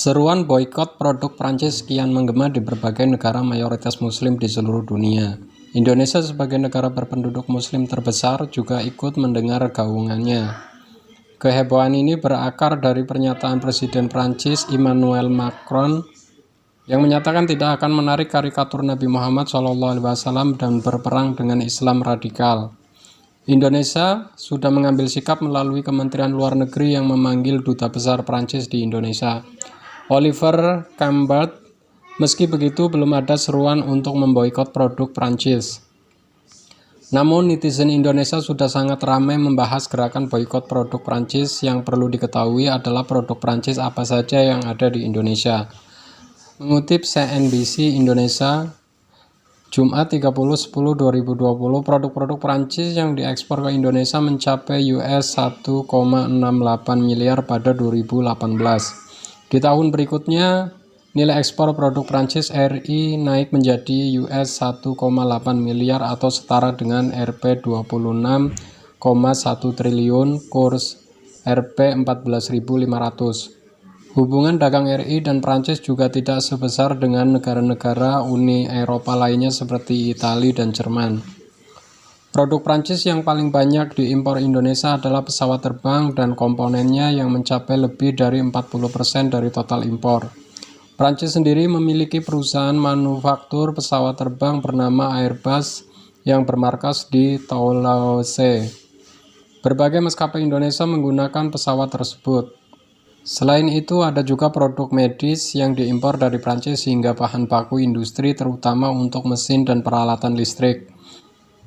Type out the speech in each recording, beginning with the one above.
Seruan boikot produk Prancis kian menggema di berbagai negara mayoritas muslim di seluruh dunia. Indonesia sebagai negara berpenduduk muslim terbesar juga ikut mendengar gaungannya. Kehebohan ini berakar dari pernyataan Presiden Prancis Emmanuel Macron yang menyatakan tidak akan menarik karikatur Nabi Muhammad SAW dan berperang dengan Islam radikal. Indonesia sudah mengambil sikap melalui Kementerian Luar Negeri yang memanggil Duta Besar Prancis di Indonesia, Oliver Cambert. Meski begitu, belum ada seruan untuk memboikot produk Prancis. Namun, netizen Indonesia sudah sangat ramai membahas gerakan boikot produk Prancis. Yang perlu diketahui adalah produk Prancis apa saja yang ada di Indonesia. Mengutip CNBC Indonesia, Jumat 30/10/2020, produk-produk Prancis yang diekspor ke Indonesia mencapai US 1,68 miliar pada 2018. Di tahun berikutnya, nilai ekspor produk Prancis RI naik menjadi US 1,8 miliar atau setara dengan Rp 26,1 triliun, kurs Rp 14.500. Hubungan dagang RI dan Prancis juga tidak sebesar dengan negara-negara Uni Eropa lainnya seperti Italia dan Jerman. Produk Prancis yang paling banyak diimpor Indonesia adalah pesawat terbang dan komponennya yang mencapai lebih dari 40% dari total impor. Prancis sendiri memiliki perusahaan manufaktur pesawat terbang bernama Airbus yang bermarkas di Toulouse. Berbagai maskapai Indonesia menggunakan pesawat tersebut. Selain itu, ada juga produk medis yang diimpor dari Prancis hingga bahan baku industri terutama untuk mesin dan peralatan listrik.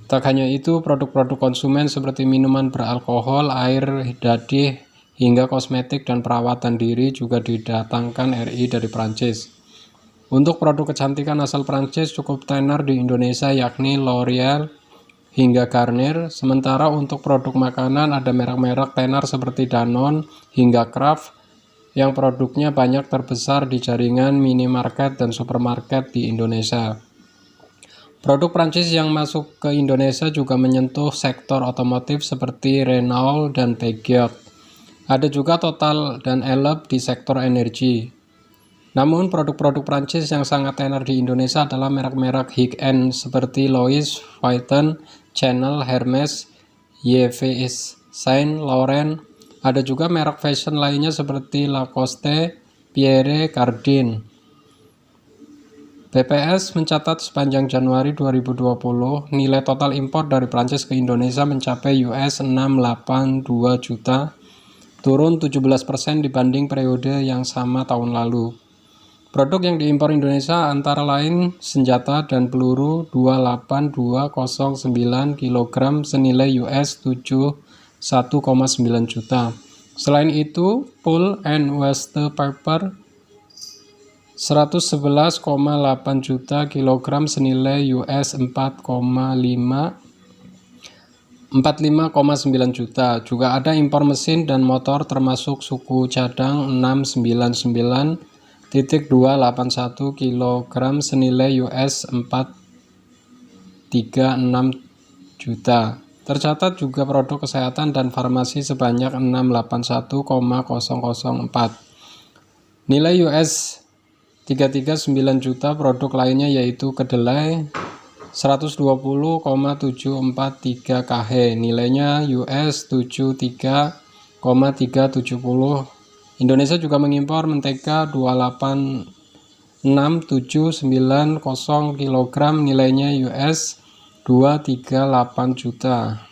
Tak hanya itu, produk-produk konsumen seperti minuman beralkohol, air dadih, hingga kosmetik dan perawatan diri juga didatangkan RI dari Prancis. Untuk produk kecantikan asal Prancis cukup tenar di Indonesia yakni L'Oreal hingga Garnier, sementara untuk produk makanan ada merek-merek tenar seperti Danone hingga Kraft yang produknya banyak terbesar di jaringan minimarket dan supermarket di Indonesia. Produk Prancis yang masuk ke Indonesia juga menyentuh sektor otomotif seperti Renault dan Peugeot. Ada juga Total dan Elf di sektor energi. Namun produk-produk Prancis yang sangat tenar di Indonesia adalah merek-merek high-end seperti Louis Vuitton, Chanel, Hermes, Yves Saint Laurent. Ada juga merek fashion lainnya seperti Lacoste, Pierre Cardin. BPS mencatat sepanjang Januari 2020, nilai total impor dari Prancis ke Indonesia mencapai US 682 juta, turun 17% dibanding periode yang sama tahun lalu. Produk yang diimpor Indonesia antara lain senjata dan peluru 28209 kg senilai US 71,9 juta. Selain itu, Pull and West Paper 111,8 juta kilogram senilai US 45,9 juta. Juga ada impor mesin dan motor termasuk suku cadang 699,281 kilogram senilai US 436 juta. Tercatat juga produk kesehatan dan farmasi sebanyak 681,004. Nilai US 339 juta, produk lainnya yaitu kedelai 120,743 kg, nilainya US 73,370. Indonesia juga mengimpor mentega 286,790 kg, nilainya US 238 juta.